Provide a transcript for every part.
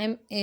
M.A.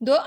2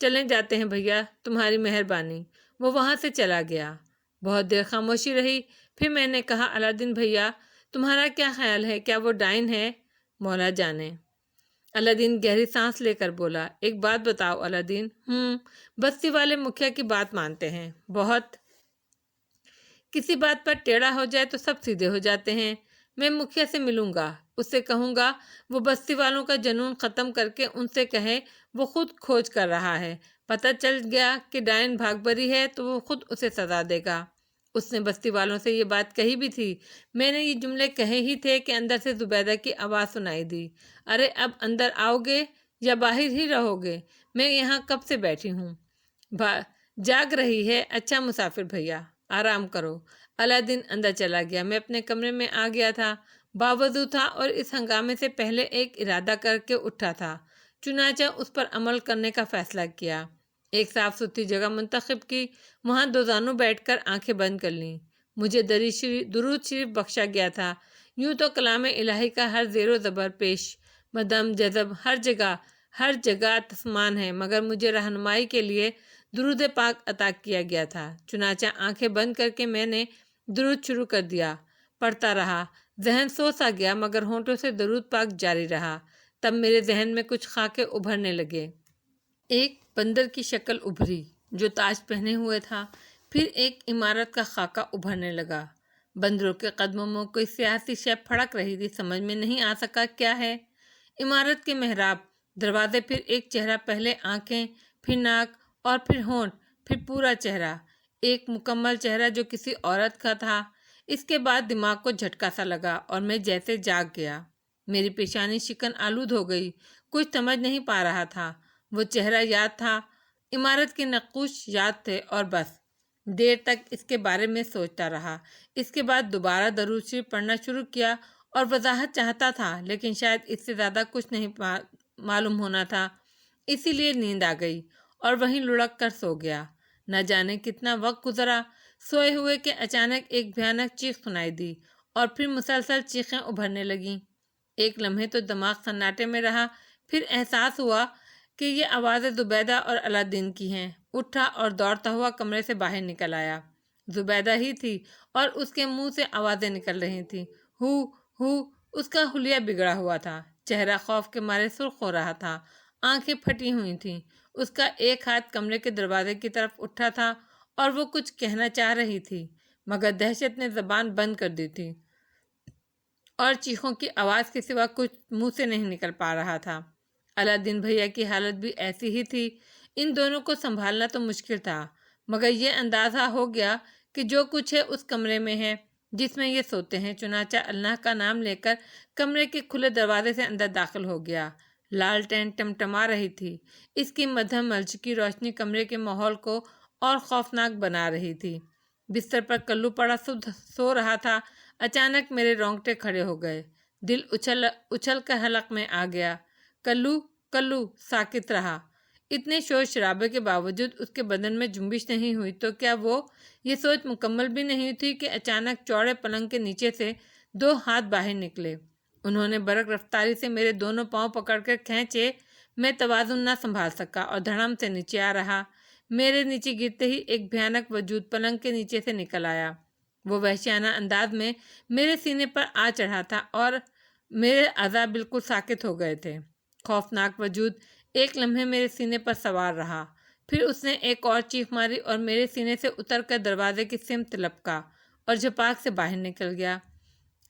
چلے جاتے ہیں بھیا، تمہاری مہربانی۔ وہ وہاں سے چلا گیا۔ بہت دیر خاموشی رہی، پھر میں نے کہا الادین بھیا تمہارا کیا خیال ہے، کیا وہ ڈائن ہے؟ مولا جانے۔ الادین گہری سانس لے کر بولا، ایک بات بتاؤ الادین۔ بستی والے مکھیا کی بات مانتے ہیں، بہت۔ کسی بات پر ٹیڑھا ہو جائے تو سب سیدھے ہو جاتے ہیں۔ میں مکھیا سے ملوں گا، اس سے کہوں گا وہ بستی والوں کا جنون ختم کر کے ان سے کہے وہ خود کھوج کر رہا ہے، پتہ چل گیا کہ ڈائن بھاگ بری ہے تو وہ خود اسے سزا دے گا۔ اس نے بستی والوں سے یہ بات کہی بھی تھی۔ میں نے یہ جملے کہے ہی تھے کہ اندر سے زبیدہ کی آواز سنائی دی، ارے اب اندر آؤ گے یا باہر ہی رہو گے؟ میں یہاں کب سے بیٹھی ہوں، جاگ رہی ہے؟ اچھا مسافر بھیا آرام کرو۔ الادین اندر چلا گیا۔ میں اپنے کمرے میں آ گیا تھا، باوضو تھا اور اس ہنگامے سے پہلے ایک ارادہ کر کے اٹھا تھا، چنانچہ اس پر عمل کرنے کا فیصلہ کیا۔ ایک صاف ستھری جگہ منتخب کی، وہاں دوزانوں بیٹھ کر آنکھیں بند کر لیں۔ مجھے درود شریف بخشا گیا تھا۔ یوں تو کلام الہی کا ہر زیر و زبر، پیش مدم، جذب، ہر جگہ تسمان ہے، مگر مجھے رہنمائی کے لیے درود پاک عطا کیا گیا تھا۔ چنانچہ آنکھیں بند کر کے میں نے درود شروع کر دیا، پڑھتا رہا۔ ذہن سو سا گیا مگر ہونٹوں سے درود پاک جاری رہا۔ تب میرے ذہن میں کچھ خاکے ابھرنے لگے۔ ایک بندر کی شکل ابھری جو تاج پہنے ہوئے تھا، پھر ایک عمارت کا خاکہ ابھرنے لگا۔ بندروں کے قدموں میں کوئی سیاسی شے پھڑک رہی تھی، سمجھ میں نہیں آ سکا کیا ہے۔ عمارت کے محراب، دروازے، پھر ایک چہرہ، پہلے آنکھیں، پھر ناک اور پھر ہونٹ، پھر پورا چہرہ، ایک مکمل چہرہ جو کسی عورت کا تھا۔ اس کے بعد دماغ کو جھٹکا سا لگا اور میں جیسے جاگ گیا۔ میری پیشانی شکن آلود ہو گئی، کچھ سمجھ نہیں پا رہا تھا۔ وہ چہرہ یاد تھا، عمارت کے نقوش یاد تھے، اور بس دیر تک اس کے بارے میں سوچتا رہا۔ اس کے بعد دوبارہ درود شریف پڑھنا شروع کیا اور وضاحت چاہتا تھا، لیکن شاید اس سے زیادہ کچھ نہیں معلوم ہونا تھا، اسی لیے نیند آ گئی اور وہیں لڑک کر سو گیا۔ نہ جانے کتنا وقت گزرا، سوئے ہوئے کہ اچانک ایک بھیانک چیخ سنائی دی اور پھر مسلسل چیخیں ابھرنے لگیں۔ ایک لمحے تو دماغ سناٹے میں رہا، پھر احساس ہوا کہ یہ آوازیں زبیدہ اور الادین کی ہیں۔ اٹھا اور دوڑتا ہوا کمرے سے باہر نکل آیا۔ زبیدہ ہی تھی اور اس کے منہ سے آوازیں نکل رہی تھیں، ہو ہو۔ اس کا حلیہ بگڑا ہوا تھا، چہرہ خوف کے مارے سرخ ہو رہا تھا، آنکھیں پھٹی ہوئی تھیں۔ اس کا ایک ہاتھ کمرے کے دروازے کی طرف اٹھا تھا اور وہ کچھ کہنا چاہ رہی تھی، مگر دہشت نے زبان بند کر دی تھی اور چیخوں کی آواز کے سوا کچھ منہ سے نہیں نکل پا رہا تھا۔ الادین بھیا کی حالت بھی ایسی ہی تھی۔ ان دونوں کو سنبھالنا تو مشکل تھا، مگر یہ اندازہ ہو گیا کہ جو کچھ ہے اس کمرے میں ہے جس میں یہ سوتے ہیں۔ چنانچہ اللہ کا نام لے کر کمرے کے کھلے دروازے سے اندر داخل ہو گیا۔ لالٹین ٹمٹما رہی تھی، اس کی مدھم ملچ کی روشنی کمرے کے ماحول کو اور خوفناک بنا رہی تھی۔ بستر پر کلو پڑا سو رہا تھا۔ اچانک میرے رونگٹے کھڑے ہو گئے، دل اچھل کر حلق میں آ گیا۔ کلو کلو ساکت رہا۔ اتنے شور شرابے کے باوجود اس کے بدن میں جنبش نہیں ہوئی، تو کیا وہ یہ سوچ مکمل بھی نہیں تھی کہ اچانک چوڑے پلنگ کے نیچے سے دو ہاتھ باہر نکلے۔ انہوں نے برق رفتاری سے میرے دونوں پاؤں پکڑ کر کھینچے۔ میں توازن نہ سنبھال سکا اور دھڑام سے نیچے آ رہا۔ میرے نیچے گرتے ہی ایک بھیانک وجود پلنگ کے نیچے سے نکل آیا۔ وہ وحشیانہ انداز میں میرے سینے پر آ چڑھا تھا اور میرے اعضاء بالکل ساکت ہو گئے تھے۔ خوفناک وجود ایک لمحے میرے سینے پر سوار رہا، پھر اس نے ایک اور چیخ ماری اور میرے سینے سے اتر کر دروازے کی سمت لپکا اور جھپاک سے باہر نکل گیا۔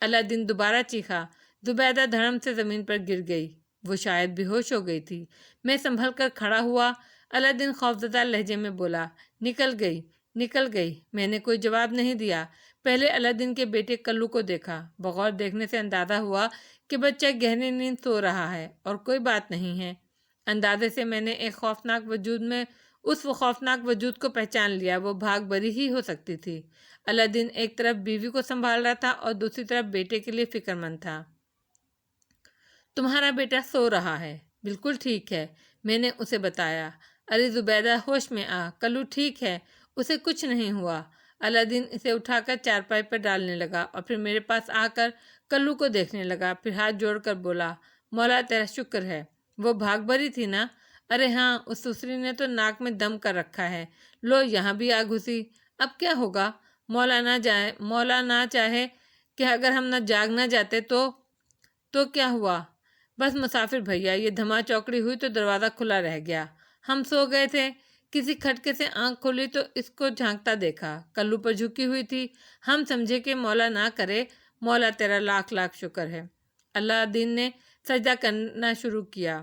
الادین دوبارہ چیخا۔ زبیدہ دھڑم سے زمین پر گر گئی، وہ شاید بے ہوش ہو گئی تھی۔ میں سنبھل کر کھڑا ہوا۔ الادین خوفزدہ لہجے میں بولا، نکل گئی نکل گئی۔ میں نے کوئی جواب نہیں دیا۔ پہلے الادین کے بیٹے کلو کو دیکھا۔ بغور دیکھنے سے اندازہ ہوا کہ بچہ گہری نیند سو رہا ہے اور کوئی بات نہیں ہے۔ اندازے سے میں نے اس خوفناک وجود کو پہچان لیا۔ وہ بھاگ بری ہی ہو سکتی تھی۔ الادین ایک طرف بیوی کو سنبھال رہا تھا اور دوسری طرف بیٹے کے لیے فکر مند تھا۔ تمہارا بیٹا سو رہا ہے، بالکل ٹھیک ہے، میں نے اسے بتایا۔ ارے زبیدہ ہوش میں آ، کلو ٹھیک ہے، اسے کچھ نہیں ہوا۔ الادین اسے اٹھا کر چارپائی پر ڈالنے لگا اور پھر میرے پاس آ کر کلو کو دیکھنے لگا، پھر ہاتھ جوڑ کر بولا، مولا تیرا شکر ہے، وہ بھاگ بری تھی نا؟ ارے ہاں، اس سسری نے تو ناک میں دم کر رکھا ہے، لو یہاں بھی آ گھسی۔ اب کیا ہوگا؟ مولا نہ چاہے کہ اگر ہم نہ جاگ نہ جاتے تو کیا ہوا؟ بس مسافر بھیا، یہ دھما چوکڑی ہوئی تو دروازہ کھلا رہ گیا۔ ہم سو گئے تھے، کسی کھٹکے سے آنکھ کھلی تو اس کو جھانکتا دیکھا، کلو پر جھکی ہوئی تھی۔ ہم سمجھے کہ مولا نہ کرے، مولا تیرا لاکھ لاکھ شکر ہے۔ اللہ دین نے سجدہ کرنا شروع کیا۔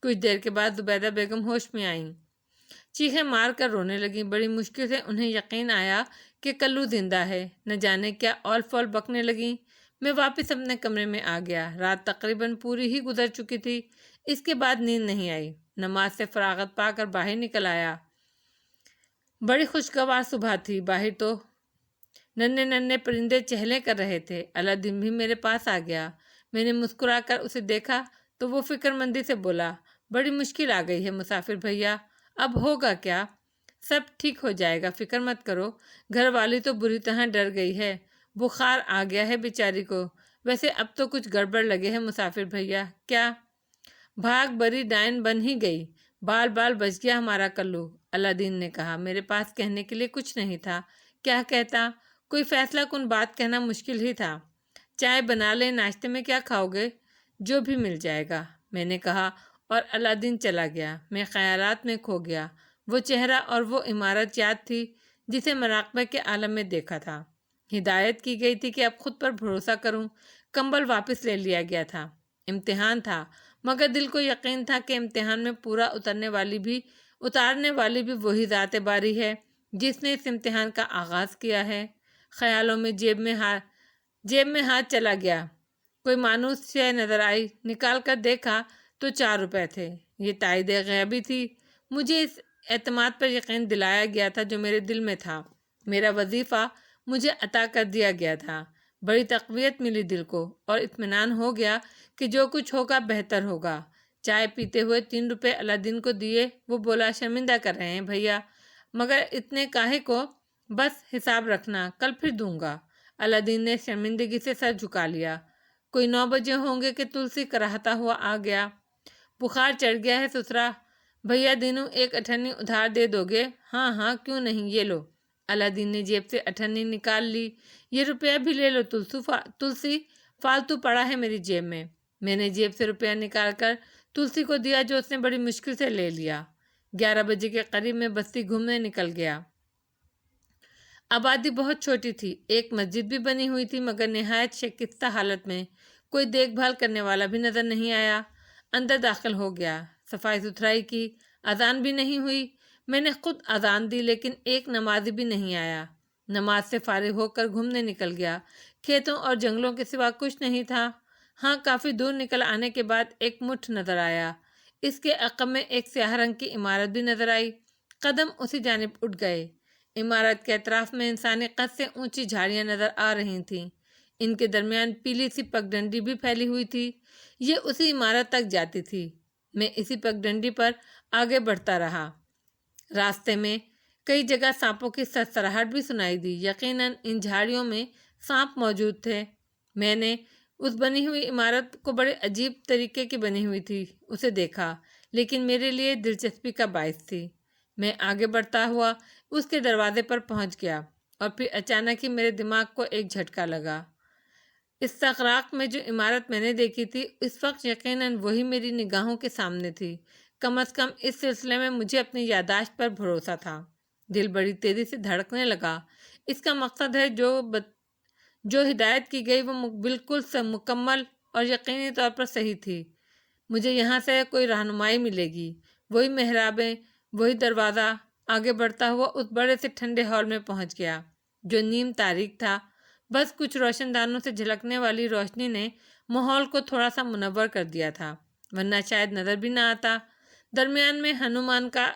کچھ دیر کے بعد زبیدہ بیگم ہوش میں آئیں، چیخیں مار کر رونے لگیں۔ بڑی مشکل سے انہیں یقین آیا کہ کلو زندہ ہے۔ نہ جانے کیا اول فول بکنے لگیں۔ میں واپس اپنے کمرے میں آ گیا۔ رات تقریباً پوری ہی گزر چکی تھی۔ اس کے بعد نیند نہیں آئی۔ نماز سے فراغت پا کر باہر نکل آیا۔ بڑی خوشگوار صبح تھی۔ باہر تو ننھے ننھے پرندے چہلیں کر رہے تھے۔ الادین بھی میرے پاس آ گیا۔ میں نے مسکرا کر اسے دیکھا تو وہ فکر مندی سے بولا، بڑی مشکل آ گئی ہے مسافر بھیا، اب ہوگا کیا؟ سب ٹھیک ہو جائے گا، فکر مت کرو۔ گھر والی تو بری طرح ڈر گئی ہے، بخار آ گیا ہے بیچاری کو۔ ویسے اب تو کچھ گڑبڑ لگے ہے مسافر بھیا۔ کیا؟ بھاگ بری ڈائن بن ہی گئی، بال بال بچ گیا ہمارا کلو، الادین نے کہا۔ میرے پاس کہنے کے لیے کچھ نہیں تھا۔ کیا کہتا؟ کوئی فیصلہ کن بات کہنا مشکل ہی تھا۔ چائے بنا لیں، ناشتے میں کیا کھاؤ گے؟ جو بھی مل جائے گا، میں نے کہا، اور الادین چلا گیا۔ میں خیالات میں کھو گیا۔ وہ چہرہ اور وہ عمارت یاد تھی جسے مراقبے کے عالم میں دیکھا تھا۔ ہدایت کی گئی تھی کہ اب خود پر بھروسہ کروں۔ کمبل واپس لے لیا گیا تھا۔ امتحان تھا، مگر دل کو یقین تھا کہ امتحان میں پورا اتارنے والی بھی وہی ذات باری ہے جس نے اس امتحان کا آغاز کیا ہے۔ خیالوں میں جیب میں ہاتھ چلا گیا۔ کوئی مانوس شے نظر آئی، نکال کر دیکھا تو 4 روپے تھے۔ یہ تائید غیبی تھی۔ مجھے اس اعتماد پر یقین دلایا گیا تھا جو میرے دل میں تھا۔ میرا وظیفہ مجھے عطا کر دیا گیا تھا۔ بڑی تقویت ملی دل کو، اور اطمینان ہو گیا کہ جو کچھ ہوگا بہتر ہوگا۔ چائے پیتے ہوئے 3 روپے الادین کو دیے۔ وہ بولا، شرمندہ کر رہے ہیں بھیا، مگر اتنے کاہے کو؟ بس حساب رکھنا، کل پھر دوں گا۔ الادین نے شرمندگی سے سر جھکا لیا۔ کوئی 9 بجے ہوں گے کہ تلسی کراہتا ہوا آ گیا۔ بخار چڑھ گیا ہے سسرا، بھیا دینوں 1 اٹھنی ادھار دے دو گے؟ ہاں ہاں، کیوں نہیں، یہ لو۔ الادین نے جیب سے اٹھنی نکال لی۔ یہ روپیہ بھی لے لو تلسی، فالتو پڑا ہے میری جیب میں۔ میں نے جیب سے روپیہ نکال کر تلسی کو دیا جو اس نے بڑی مشکل سے لے لیا۔ 11 بجے کے قریب میں بستی گھومنے نکل گیا۔ آبادی بہت چھوٹی تھی۔ ایک مسجد بھی بنی ہوئی تھی مگر نہایت شکستہ حالت میں۔ کوئی دیکھ بھال کرنے والا بھی نظر نہیں آیا۔ اندر داخل ہو گیا۔ صفائی ستھرائی کی، اذان بھی نہیں ہوئی۔ میں نے خود اذان دی لیکن ایک نمازی بھی نہیں آیا۔ نماز سے فارغ ہو کر گھومنے نکل گیا۔ کھیتوں اور جنگلوں کے سوا کچھ نہیں تھا۔ ہاں، کافی دور نکل آنے کے بعد ایک مٹھ نظر آیا۔ اس کے عقب میں ایک سیاہ رنگ کی عمارت بھی نظر آئی۔ قدم اسی جانب اٹھ گئے۔ عمارت کے اطراف میں انسانی قد سے اونچی جھاڑیاں نظر آ رہی تھیں۔ ان کے درمیان پیلی سی پگڈنڈی بھی پھیلی ہوئی تھی۔ یہ اسی عمارت تک جاتی تھی۔ میں اسی پگڈنڈی پر آگے بڑھتا رہا۔ راستے میں کئی جگہ سانپوں کی سرسراہٹ بھی سنائی دی۔ یقیناً ان جھاڑیوں میں سانپ موجود تھے۔ میں نے اس بنی ہوئی عمارت کو بڑے عجیب طریقے کی بنی ہوئی تھی اسے دیکھا، لیکن میرے لیے دلچسپی کا باعث تھی۔ میں آگے بڑھتا ہوا اس کے دروازے پر پہنچ گیا، اور پھر اچانک ہی میرے دماغ کو ایک جھٹکا لگا۔ استغراق میں جو عمارت میں نے دیکھی تھی اس وقت یقیناً وہی میری نگاہوں کے سامنے تھی۔ کم از کم اس سلسلے میں مجھے اپنی یادداشت پر بھروسہ تھا۔ دل بڑی تیزی سے دھڑکنے لگا۔ اس کا مقصد ہے جو ہدایت کی گئی وہ بالکل مکمل اور یقینی طور پر صحیح تھی۔ مجھے یہاں سے کوئی رہنمائی ملے گی۔ وہی محرابیں، وہی دروازہ۔ آگے بڑھتا ہوا اس بڑے سے ٹھنڈے ہال میں پہنچ گیا جو نیم تاریک تھا۔ بس کچھ روشن دانوں سے جھلکنے والی روشنی نے ماحول کو تھوڑا سا منور کر دیا تھا، ورنہ شاید نظر بھی نہ آتا۔ درمیان میں ہنومان کا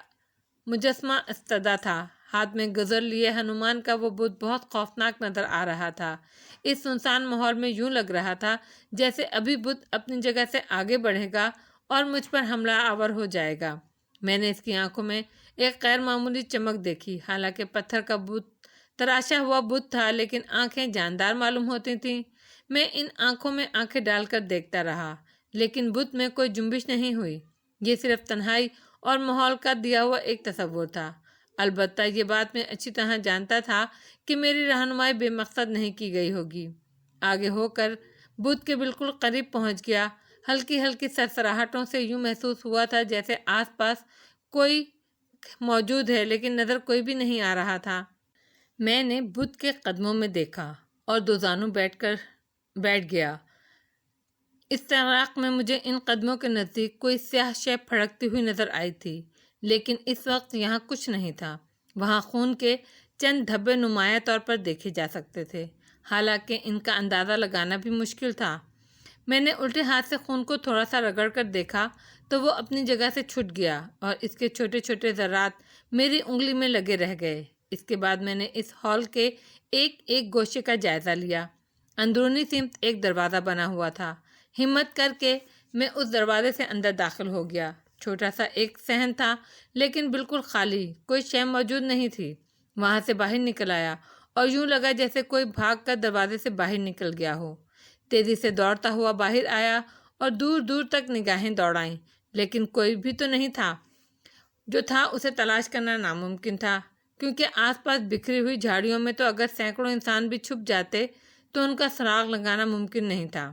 مجسمہ استدا تھا۔ ہاتھ میں گزر لیے ہنومان کا وہ بت بہت خوفناک نظر آ رہا تھا۔ اس سنسان ماحول میں یوں لگ رہا تھا جیسے ابھی بت اپنی جگہ سے آگے بڑھے گا اور مجھ پر حملہ آور ہو جائے گا۔ میں نے اس کی آنکھوں میں ایک غیر معمولی چمک دیکھی۔ حالانکہ پتھر کا تراشا ہوا بت تھا لیکن آنکھیں جاندار معلوم ہوتی تھیں۔ میں ان آنکھوں میں آنکھیں ڈال کر دیکھتا رہا لیکن بت میں کوئی جنبش نہیں ہوئی۔ یہ صرف تنہائی اور ماحول کا دیا ہوا ایک تصور تھا۔ البتہ یہ بات میں اچھی طرح جانتا تھا کہ میری رہنمائی بے مقصد نہیں کی گئی ہوگی۔ آگے ہو کر بت کے بالکل قریب پہنچ گیا۔ ہلکی ہلکی سرسراہٹوں سے یوں محسوس ہوا تھا جیسے آس پاس کوئی موجود ہے لیکن نظر کوئی بھی نہیں آ رہا تھا۔ میں نے بت کے قدموں میں دیکھا اور دوزانوں بیٹھ گیا۔ استغراق میں مجھے ان قدموں کے نزدیک کوئی سیاہ شے پھڑکتی ہوئی نظر آئی تھی، لیکن اس وقت یہاں کچھ نہیں تھا۔ وہاں خون کے چند دھبے نمایاں طور پر دیکھے جا سکتے تھے، حالانکہ ان کا اندازہ لگانا بھی مشکل تھا۔ میں نے الٹے ہاتھ سے خون کو تھوڑا سا رگڑ کر دیکھا تو وہ اپنی جگہ سے چھٹ گیا اور اس کے چھوٹے چھوٹے ذرات میری انگلی میں لگے رہ گئے۔ اس کے بعد میں نے اس ہال کے ایک گوشے کا جائزہ لیا۔ اندرونی سمت ایک دروازہ بنا ہوا تھا۔ ہمت کر کے میں اس دروازے سے اندر داخل ہو گیا۔ چھوٹا سا ایک صحن تھا لیکن بالکل خالی، کوئی شے موجود نہیں تھی۔ وہاں سے باہر نکل آیا اور یوں لگا جیسے کوئی بھاگ کر دروازے سے باہر نکل گیا ہو۔ تیزی سے دوڑتا ہوا باہر آیا اور دور دور تک نگاہیں دوڑائیں، لیکن کوئی بھی تو نہیں تھا۔ جو تھا اسے تلاش کرنا ناممکن تھا، کیونکہ آس پاس بکھری ہوئی جھاڑیوں میں تو اگر سینکڑوں انسان بھی چھپ جاتے تو ان کا سراغ لگانا ممکن نہیں تھا۔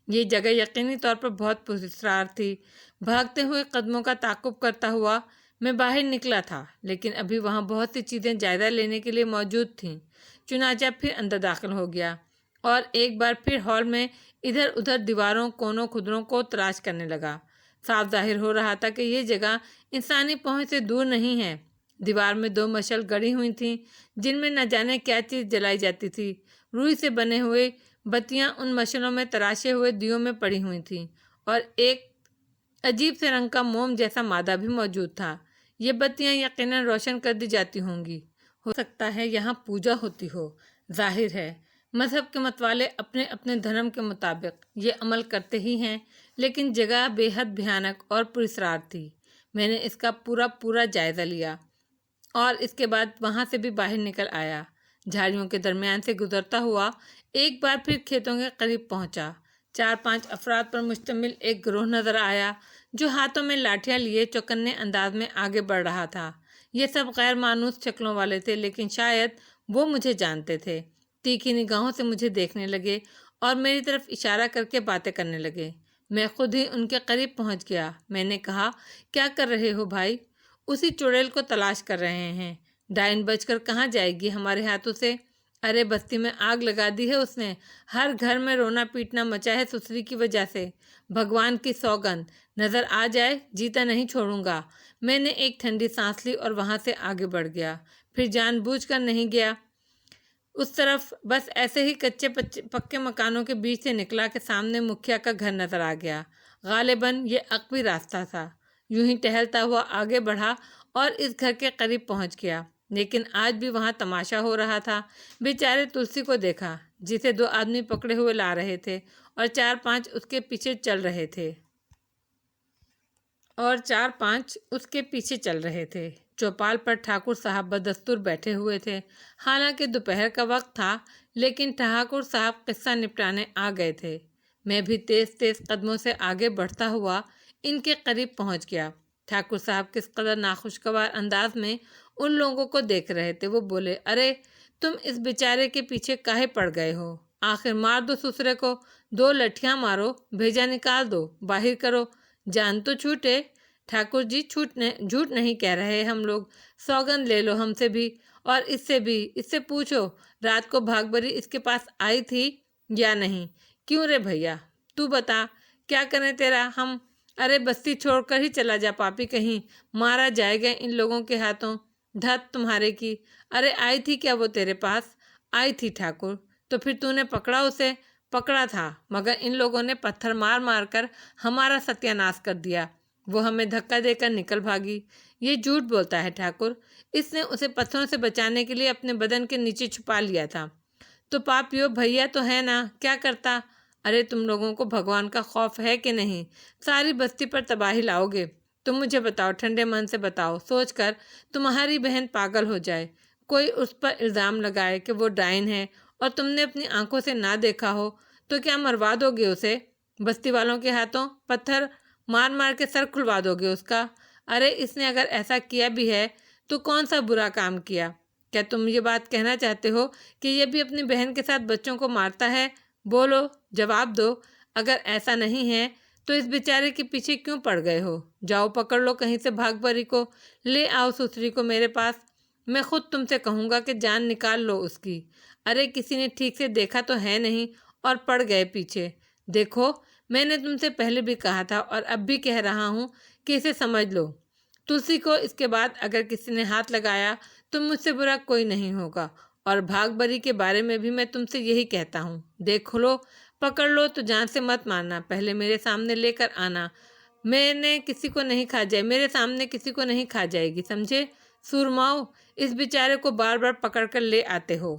یہ جگہ یقینی طور پر بہت پراسرار تھی۔ بھاگتے ہوئے قدموں کا تعاقب کرتا ہوا میں باہر نکلا تھا، لیکن ابھی وہاں بہت سی چیزیں جائزہ لینے کے لیے موجود تھیں۔ چنانچہ پھر اندر داخل ہو گیا اور ایک بار پھر ہال میں ادھر ادھر دیواروں، کونوں، کھدروں کو تلاش کرنے لگا۔ صاف ظاہر ہو رہا تھا کہ یہ جگہ انسانی پہنچ سے دور نہیں ہے۔ دیوار میں 2 مشعل گڑی ہوئی تھیں جن میں نہ جانے کیا چیز جلائی جاتی تھی۔ روئی سے بنے ہوئے بتیاں ان مشعلوں میں تراشے ہوئے دیوں میں پڑی ہوئی تھیں اور ایک عجیب سے رنگ کا موم جیسا مادہ بھی موجود تھا۔ یہ بتیاں یقیناً روشن کر دی جاتی ہوں گی۔ ہو سکتا ہے یہاں پوجا ہوتی ہو۔ ظاہر ہے مذہب کے متوالے اپنے اپنے دھرم کے مطابق یہ عمل کرتے ہی ہیں، لیکن جگہ بے حد بھیانک اور پراسرار تھی۔ میں نے اس کا پورا جائزہ لیا اور اس کے بعد وہاں سے بھی باہر نکل آیا۔ جھاڑیوں کے درمیان سے گزرتا ہوا ایک بار پھر کھیتوں کے قریب پہنچا۔ 4-5 افراد پر مشتمل ایک گروہ نظر آیا جو ہاتھوں میں لاٹھیاں لیے چوکنے انداز میں آگے بڑھ رہا تھا۔ یہ سب غیر مانوس شکلوں والے تھے، لیکن شاید وہ مجھے جانتے تھے۔ تیکھی نگاہوں سے مجھے دیکھنے لگے اور میری طرف اشارہ کر کے باتیں کرنے لگے۔ میں خود ہی ان کے قریب پہنچ گیا۔ میں نے کہا، کیا کر رہے ہو بھائی؟ اسی چڑیل کو تلاش کر رہے ہیں۔ ڈائن بچ کر کہاں جائے گی ہمارے ہاتھوں سے؟ ارے بستی میں آگ لگا دی ہے اس نے، ہر گھر میں رونا پیٹنا مچا ہے سسری کی وجہ سے۔ بھگوان کی سوگند، نظر آ جائے جیتا نہیں چھوڑوں گا۔ میں نے ایک ٹھنڈی سانس لی اور وہاں سے آگے بڑھ گیا۔ پھر جان بوجھ کر نہیں گیا اس طرف، بس ایسے ہی کچے پکے مکانوں کے بیچ سے نکلا کہ سامنے مکھیا کا گھر نظر آ گیا۔ غالباً یہ عقبی راستہ تھا۔ یوں ہی ٹہلتا ہوا آگے بڑھا اور اس گھر کے قریب پہنچ گیا، لیکن آج بھی وہاں تماشا ہو رہا تھا۔ بیچارے تلسی کو دیکھا جسے 2 آدمی پکڑے ہوئے لا رہے تھے اور 4-5 اس کے پیچھے چل رہے تھے۔ چوپال پر ٹھاکر صاحب بدستور بیٹھے ہوئے تھے۔ حالانکہ دوپہر کا وقت تھا، لیکن ٹھاکر صاحب قصہ نپٹانے آ گئے تھے۔ میں بھی تیز قدموں سے آگے بڑھتا ہوا ان کے قریب پہنچ گیا۔ ٹھاکر صاحب کس قدر ناخوشگوار انداز میں ان لوگوں کو دیکھ رہے تھے۔ وہ بولے، ارے تم اس بیچارے کے پیچھے کاہے پڑ گئے ہو؟ آخر مار دو سسرے کو، 2 لٹھیاں مارو، بھیجا نکال دو، باہر کرو، جان تو چھوٹے۔ ٹھاکر جی جھوٹ نہیں کہہ رہے ہم لوگ، سوگند لے لو ہم سے بھی اور اس سے پوچھو رات کو بھاگ بری اس کے پاس آئی تھی یا نہیں۔ کیوں رے بھیا تو بتا، کیا کریں تیرا ہم؟ ارے بستی چھوڑ کر ہی چلا جا پاپی، کہیں مارا جائے گا ان لوگوں کے ہاتھوں۔ دھت تمہارے کی، ارے آئی تھی کیا وہ تیرے پاس؟ آئی تھی ٹھاکر، تو پھر تو نے پکڑا اسے؟ پکڑا تھا، مگر ان لوگوں نے پتھر مار مار کر ہمارا ستیہ ناش کر دیا۔ وہ ہمیں دھکا دے کر نکل بھاگی۔ یہ جھوٹ بولتا ہے ٹھاکر، اس نے اسے پتھروں سے بچانے کے لیے اپنے بدن کے نیچے چھپا لیا تھا۔ تو پاپیو بھیا تو ہے نا، کیا کرتا؟ ارے تم لوگوں کو بھگوان کا خوف ہے کہ نہیں؟ ساری بستی پر تباہی لاؤ گے۔ تم مجھے بتاؤ، ٹھنڈے من سے بتاؤ، سوچ کر تمہاری بہن پاگل ہو جائے، کوئی اس پر الزام لگائے کہ وہ ڈائن ہے اور تم نے اپنی آنکھوں سے نہ دیکھا ہو، تو کیا مروا دو گے اسے؟ بستی والوں کے ہاتھوں پتھر مار مار کے سر کھلوا دو گے اس کا؟ ارے اس نے اگر ایسا کیا بھی ہے تو کون سا برا کام کیا؟ کیا تم یہ بات کہنا چاہتے ہو کہ یہ بھی اپنی بہن کے ساتھ بچوں کو مارتا ہے؟ بولو، جواب دو۔ اگر ایسا نہیں ہے تو اس بیچارے کے پیچھے کیوں پڑ گئے ہو؟ جاؤ پکڑ لو کہیں سے بھاگ بری کو، لے آؤ سسری کو میرے پاس۔ میں خود تم سے کہوں گا کہ جان نکال لو اس کی۔ ارے کسی نے ٹھیک سے دیکھا تو ہے نہیں اور پڑ گئے پیچھے۔ دیکھو، میں نے تم سے پہلے بھی کہا تھا اور اب بھی کہہ رہا ہوں کہ اسے سمجھ لو۔ تلسی کو اس کے بعد اگر کسی نے ہاتھ لگایا تو مجھ سے برا کوئی نہیں ہوگا، اور بھاگ بری کے بارے میں بھی میں تم سے یہی کہتا ہوں۔ دیکھ لو، پکڑ لو تو جان سے مت مارنا، پہلے میرے سامنے لے کر آنا۔ میں نے کسی کو نہیں کھا جائے، میرے سامنے کسی کو نہیں کھا جائے گی، سمجھے؟ سورماؤ، اس بیچارے کو بار بار پکڑ کر لے آتے ہو۔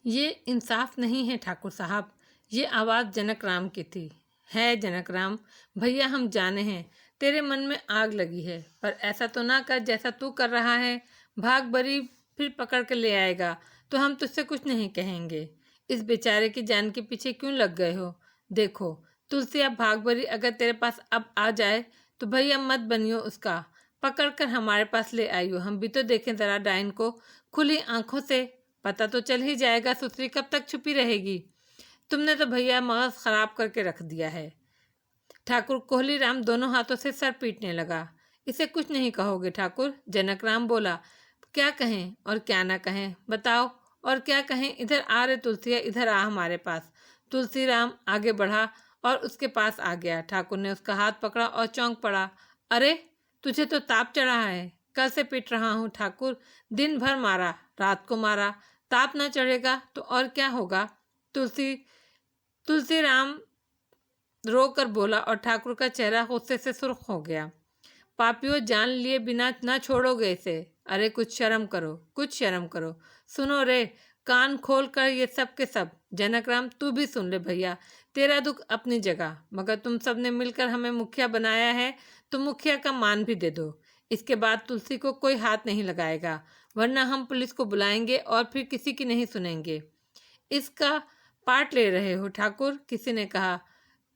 یہ انصاف نہیں ہے ٹھاکر صاحب۔ یہ آواز جنک رام کی تھی۔ ہے جنک رام بھیا، ہم جانے ہیں تیرے من میں آگ لگی ہے، پر ایسا تو نہ کر جیسا تو کر رہا ہے۔ بھاگ بری پھر پکڑ کے لے آئے گا تو ہم تجھ سے کچھ نہیں کہیں گے۔ اس بیچارے کی جان کے پیچھے کیوں لگ گئے ہو؟ دیکھو تلسی، اب بھاگ بری اگر تیرے پاس اب آ جائے تو بھیا مت بنیو اس کا، پکڑ کر ہمارے پاس لے آئیو، ہم بھی تو دیکھیں ذرا ڈائن کو کھلی آنکھوں سے، پتہ تو چل ہی جائے گا سسری کب تک چھپی رہے گی۔ تم نے تو بھیا مغز خراب کر کے رکھ دیا ہے۔ ٹھاکر کوہلی رام دونوں ہاتھوں سے سر پیٹنے لگا۔ اسے کچھ نہیں کہو گے ٹھاکر؟ جنک رام بولا۔ کیا کہیں اور کیا نہ کہیں، بتاؤ، اور کیا کہیں؟ ادھر آ رے تلسی، ادھر آ ہمارے پاس۔ تلسی رام آگے بڑھا اور اس کے پاس آ گیا۔ ٹھاکر نے اس کا ہاتھ پکڑا اور چونک پڑا۔ ارے تجھے تو تاپ چڑھا ہے؟ کل سے پیٹ رہا ہوں ٹھاکر، دن بھر مارا، رات کو مارا، تاپ نہ چڑھے گا تو اور کیا ہوگا؟ تلسی رام رو کر بولا اور ٹھاکر کا چہرہ غصے سے سرخ ہو گیا۔ پاپیو، جان لیے بنا نہ چھوڑو گے اسے؟ ارے کچھ شرم کرو، کچھ شرم کرو۔ سنو رے، کان کھول کر یہ سب کے سب۔ جنک رام تو بھی سن لے بھیا، تیرا دکھ اپنی جگہ، مگر تم سب نے مل کر ہمیں مکھیا بنایا ہے تو مکھیا کا مان بھی دے دو۔ اس کے بعد تلسی کو کوئی ہاتھ نہیں لگائے گا، ورنہ ہم پولیس کو بلائیں گے اور پھر کسی کی نہیں سنیں گے۔ اس کا پارٹ لے رہے ہو ٹھاکر؟ کسی نے کہا۔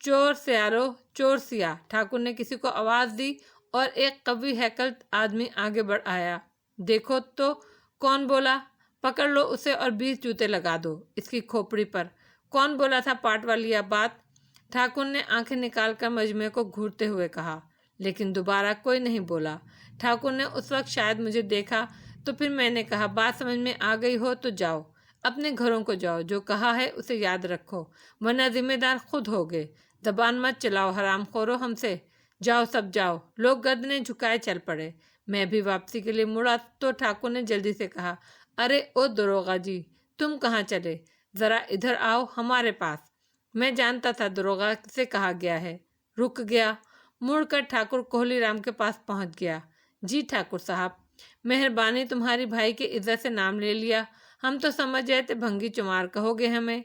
چور سیارو، چور سیا، ٹھاکر نے کسی کو آواز دی اور ایک قوی ہیکل آدمی آگے بڑھ آیا۔ دیکھو تو کون بولا؟ پکڑ لو اسے اور 20 جوتے لگا دو اس کی کھوپڑی پر۔ کون بولا تھا پاٹ والی یہ بات؟ ٹھاکر نے آنکھیں نکال کر مجمع کو گھورتے ہوئے کہا، لیکن دوبارہ کوئی نہیں بولا۔ ٹھاکر نے اس وقت شاید مجھے دیکھا تو پھر میں نے کہا، بات سمجھ میں آ گئی ہو تو جاؤ، اپنے گھروں کو جاؤ، جو کہا ہے اسے یاد رکھو، ورنہ ذمہ دار خود ہوگے۔ زبان مت چلاؤ حرام خورو ہم سے، جاؤ سب جاؤ۔ لوگ گردنیں جھکائے چل پڑے۔ میں بھی واپسی کے لیے مڑا تو ٹھاکر نے جلدی سے کہا، ارے او دروغہ جی، تم کہاں چلے؟ ذرا ادھر آؤ ہمارے پاس۔ میں جانتا تھا دروغہ سے کہا گیا ہے۔ رک گیا، مڑ کر ٹھاکر کوہلی رام کے پاس پہنچ گیا۔ جی ٹھاکر صاحب، مہربانی، تمہاری بھائی کی عزت سے نام لے لیا، ہم تو سمجھ رہے تھے بھنگی چمار کہو گے ہمیں۔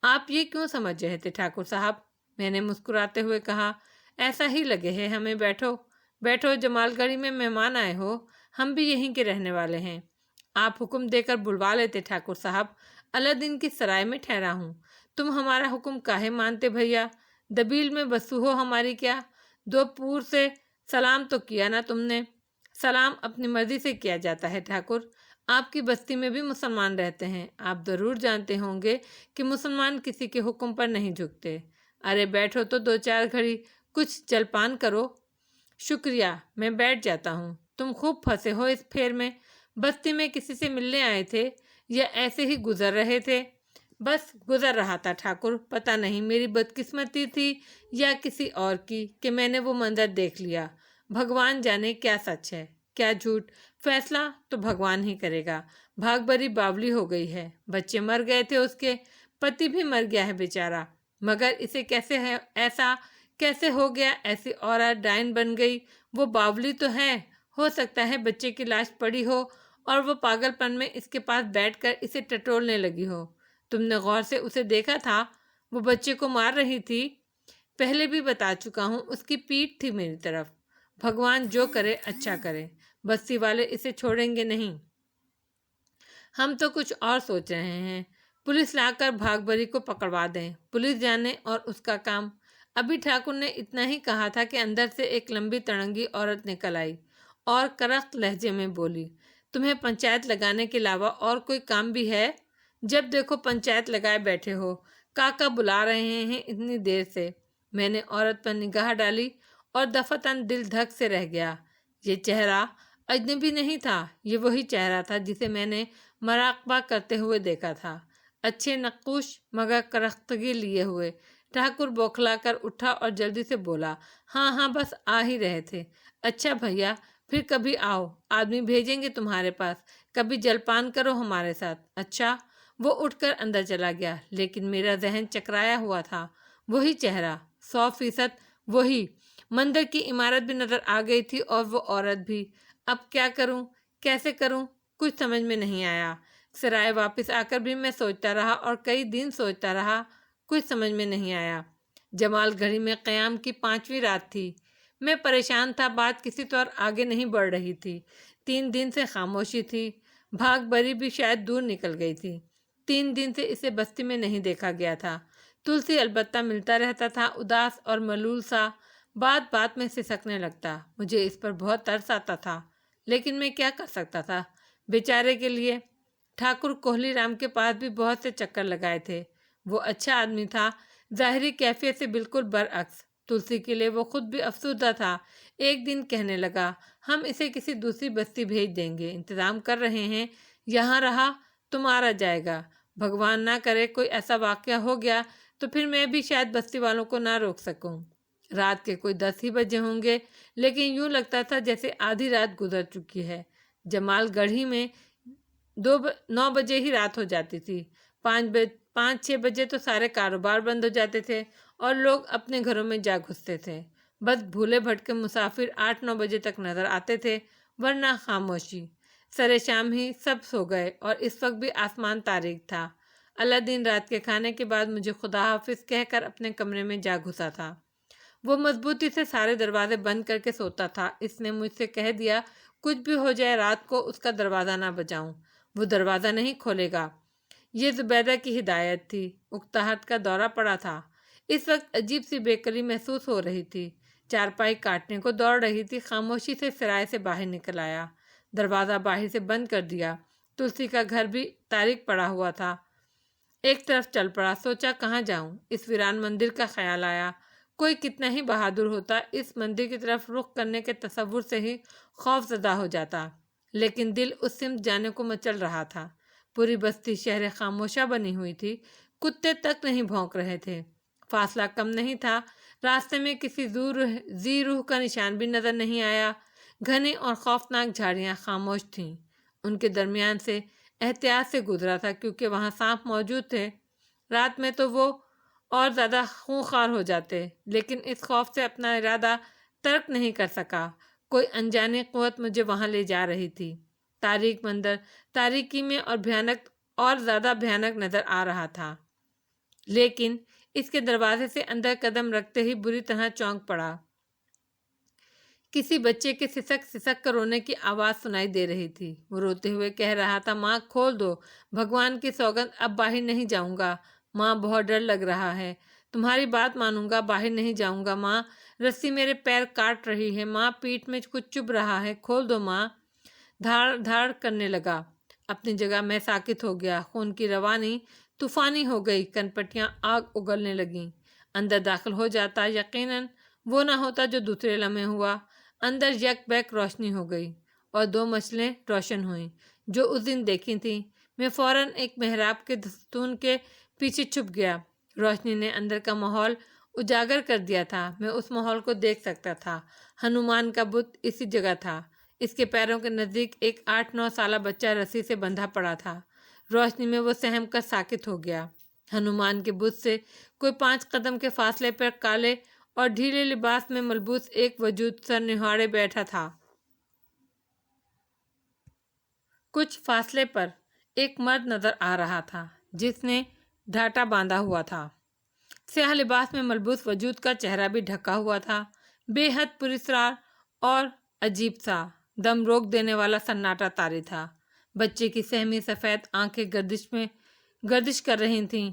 آپ یہ کیوں سمجھ رہے تھے ٹھاکر صاحب؟ میں نے مسکراتے ہوئے کہا، ایسا ہی لگے ہے ہمیں۔ بیٹھو بیٹھو، جمال گڑھی میں مہمان آئے ہو، ہم بھی یہیں کے رہنے والے ہیں۔ آپ حکم دے کر بلوا لیتے ٹھاکر صاحب، الادین کی سرائے میں ٹھہرا ہوں۔ تم ہمارا حکم کاہے مانتے بھیا؟ دبیل میں بسو ہو ہماری کیا؟ 2 پور سے سلام تو کیا نا تم نے؟ سلام اپنی مرضی سے کیا جاتا ہے ٹھاکر، آپ کی بستی میں بھی مسلمان رہتے ہیں، آپ ضرور جانتے ہوں گے کہ مسلمان کسی کے حکم پر نہیں جھکتے۔ ارے بیٹھو تو 2-4 گھڑی کچھ جلپان کرو۔ شکریہ، میں بیٹھ جاتا ہوں۔ تم خوب پھنسے ہو اس پھیر میں، بستی میں کسی سے ملنے آئے تھے یا ایسے ہی گزر رہے تھے؟ بس گزر رہا تھا ٹھاکر، پتہ نہیں میری بدقسمتی تھی یا کسی اور کی کہ میں نے وہ منظر دیکھ لیا۔ بھگوان جانے کیا سچ ہے کیا جھوٹ، فیصلہ تو بھگوان ہی کرے گا۔ بھاگ بری باولی ہو گئی ہے، بچے مر گئے تھے، اس کے پتی بھی مر گیا ہے بیچارہ، مگر اسے کیسے ہے ایسا کیسے ہو گیا؟ ایسی عورت ڈائن بن گئی؟ وہ باولی تو ہے، ہو سکتا ہے بچے کی لاش پڑی ہو اور وہ پاگل پن میں اس کے پاس بیٹھ کر اسے ٹٹولنے لگی ہو۔ تم نے غور سے اسے دیکھا تھا؟ وہ بچے کو مار رہی تھی۔ پہلے بھی بتا چکا ہوں، اس کی پیٹھ تھی میری طرف۔ بھگوان جو کرے اچھا کرے، بستی والے اسے چھوڑیں گے نہیں۔ ہم تو کچھ اور سوچ رہے ہیں، پولیس لا کر بھاگ بری کو پکڑوا دیں، پولیس جانے اور اس کا کام۔ ابھی ٹھاکر نے اتنا ہی کہا تھا کہ اندر سے ایک لمبی تڑنگی عورت نکل آئی اور کرخت لہجے میں بولی، تمہیں پنچایت لگانے کے علاوہ اور کوئی کام بھی ہے؟ جب دیکھو پنچایت لگائے بیٹھے ہو، کاکا بلا رہے ہیں اتنی دیر سے۔ میں نے عورت پر نگاہ ڈالی اور دفعتاً دل دھک سے رہ گیا۔ یہ چہرہ اجنبی نہیں تھا، یہ وہی چہرہ تھا جسے میں نے مراقبہ کرتے ہوئے دیکھا تھا، اچھے نقوش مگر کرختگی لیے ہوئے۔ ٹھاکر بوکھلا کر اٹھا اور جلدی سے بولا، ہاں ہاں بس آ ہی رہے تھے۔ اچھا بھیا، پھر کبھی آؤ، آدمی بھیجیں گے تمہارے پاس، کبھی جلپان کرو ہمارے ساتھ۔ اچھا۔ وہ اٹھ کر اندر چلا گیا، لیکن میرا ذہن چکرایا ہوا تھا۔ وہی چہرہ، 100% وہی۔ مندر کی عمارت بھی نظر آ گئی تھی اور وہ عورت بھی۔ اب کیا کروں، کیسے کروں، کچھ سمجھ میں نہیں آیا۔ سرائے واپس آ کر بھی میں سوچتا رہا اور کئی دن سوچتا رہا، کچھ سمجھ میں نہیں آیا۔ جمال گڑھی میں قیام کی 5ویں رات تھی۔ میں پریشان تھا، بات کسی طور آگے نہیں بڑھ رہی تھی۔ 3 دن سے خاموشی تھی، بھاگ بری بھی شاید دور نکل گئی تھی۔ 3 دن سے اسے بستی میں نہیں دیکھا گیا تھا۔ تلسی البتہ ملتا رہتا تھا، اداس اور ملول سا، بات بات میں سسکنے لگتا۔ مجھے اس پر بہت ترس آتا تھا، لیکن میں کیا کر سکتا تھا بیچارے کے لیے۔ ٹھاکر کوہلی رام کے پاس بھی بہت سے چکر لگائے تھے۔ وہ اچھا آدمی تھا، ظاہری کیفیت سے بالکل برعکس۔ تلسی کے لیے وہ خود بھی افسردہ تھا۔ ایک دن کہنے لگا، ہم اسے کسی دوسری بستی بھیج دیں گے، انتظام کر رہے ہیں، یہاں رہا تو مارا جائے گا۔ بھگوان نہ کرے کوئی ایسا واقعہ ہو گیا تو پھر میں بھی شاید بستی والوں کو نہ روک سکوں۔ رات کے کوئی 10 ہی بجے ہوں گے، لیکن یوں لگتا تھا جیسے آدھی رات گزر چکی ہے۔ جمال گڑھی میں 9 بجے ہی رات ہو جاتی تھی۔ 5-6 بجے تو سارے کاروبار بند ہو جاتے تھے اور لوگ اپنے گھروں میں جا گھستے تھے۔ بس بھولے بھٹکے مسافر 8-9 بجے تک نظر آتے تھے، ورنہ خاموشی۔ سرے شام ہی سب سو گئے اور اس وقت بھی آسمان تاریک تھا۔ الدین رات کے کھانے کے بعد مجھے خدا حافظ کہہ کر اپنے کمرے میں جا گھسا تھا۔ وہ مضبوطی سے سارے دروازے بند کر کے سوتا تھا۔ اس نے مجھ سے کہہ دیا، کچھ بھی ہو جائے رات کو اس کا دروازہ نہ بجاؤں، وہ دروازہ نہیں کھولے گا۔ یہ زبیدہ کی ہدایت تھی۔ اکتاہٹ کا دورہ پڑا تھا۔ اس وقت عجیب سی بے قلی محسوس ہو رہی تھی۔ چارپائی کاٹنے کو دوڑ رہی تھی۔ خاموشی سے سرائے سے باہر نکل آیا، دروازہ باہر سے بند کر دیا۔ تلسی کا گھر بھی تاریک پڑا ہوا تھا۔ ایک طرف چل پڑا، سوچا کہاں جاؤں۔ اس ویران مندر کا خیال آیا۔ کوئی کتنا ہی بہادر ہوتا، اس مندر کی طرف رخ کرنے کے تصور سے ہی خوف زدہ ہو جاتا، لیکن دل اس سمت جانے کو مچل رہا تھا۔ پوری بستی شہر خاموشہ بنی ہوئی تھی، کتے تک نہیں بھونک رہے تھے۔ فاصلہ کم نہیں تھا، راستے میں کسی ذی روح کا نشان بھی نظر نہیں آیا۔ گھنے اور خوفناک جھاڑیاں خاموش تھیں۔ ان کے درمیان سے احتیاط سے گزرا تھا کیونکہ وہاں سانپ موجود تھے۔ رات میں تو وہ اور زیادہ خونخوار ہو جاتے، لیکن اس خوف سے اپنا ارادہ ترک نہیں کر سکا۔ کوئی انجانی قوت مجھے وہاں لے جا رہی تھی۔ تاریک مندر تاریکی میں اور زیادہ بھیانک نظر آ رہا تھا، لیکن اس کے دروازے سے اندر قدم رکھتے ہی بری طرح چونک پڑا۔ کسی بچے کے سسک کر رونے کی آواز سنائی دے رہی تھی۔ وہ روتے ہوئے کہہ رہا تھا، ماں کھول دو، بھگوان کی سوگند اب باہر نہیں جاؤں گا، ماں بہت ڈر لگ رہا ہے، تمہاری بات مانوں گا، باہر نہیں جاؤں گا ماں، رسی میرے پیر کاٹ رہی ہے ماں، پیٹھ میں کچھ چبھ رہا ہے، کھول دو ماں۔ دھاڑ دھاڑ کرنے لگا۔ اپنی جگہ میں ساکت ہو گیا۔ خون کی روانی طوفانی ہو گئی، کنپٹیاں آگ اگلنے لگیں۔ اندر داخل ہو جاتا، یقیناً وہ نہ ہوتا جو دوسرے لمحے ہوا۔ اندر یک بیک روشنی ہو گئی اور 2 مچلیں روشن ہوئیں جو اس دن دیکھی تھیں۔ میں فوراً ایک محراب کے ستون کے پیچھے چھپ گیا۔ روشنی نے اندر کا ماحول اجاگر کر دیا تھا۔ میں اس ماحول کو دیکھ سکتا تھا۔ ہنومان کا بت اسی جگہ تھا۔ اس کے پیروں کے نزدیک ایک 8-9 سالہ بچہ رسی سے بندھا پڑا تھا۔ روشنی میں وہ سہم کر ساکت ہو گیا۔ ہنومان کے بت سے کوئی 5 قدم کے فاصلے پر کالے اور ڈھیلے لباس میں ملبوس ایک وجود سر نہاڑے بیٹھا تھا۔ کچھ فاصلے پر ایک مرد نظر آ رہا تھا جس نے ڈھاٹا باندھا ہوا تھا۔ سیاہ لباس میں ملبوس وجود کا چہرہ بھی ڈھکا ہوا تھا۔ بے حد پراسرار اور عجیب سا، دم روک دینے والا سناٹا طاری تھا۔ بچے کی سہمی سفید آنکھیں گردش کر رہی تھیں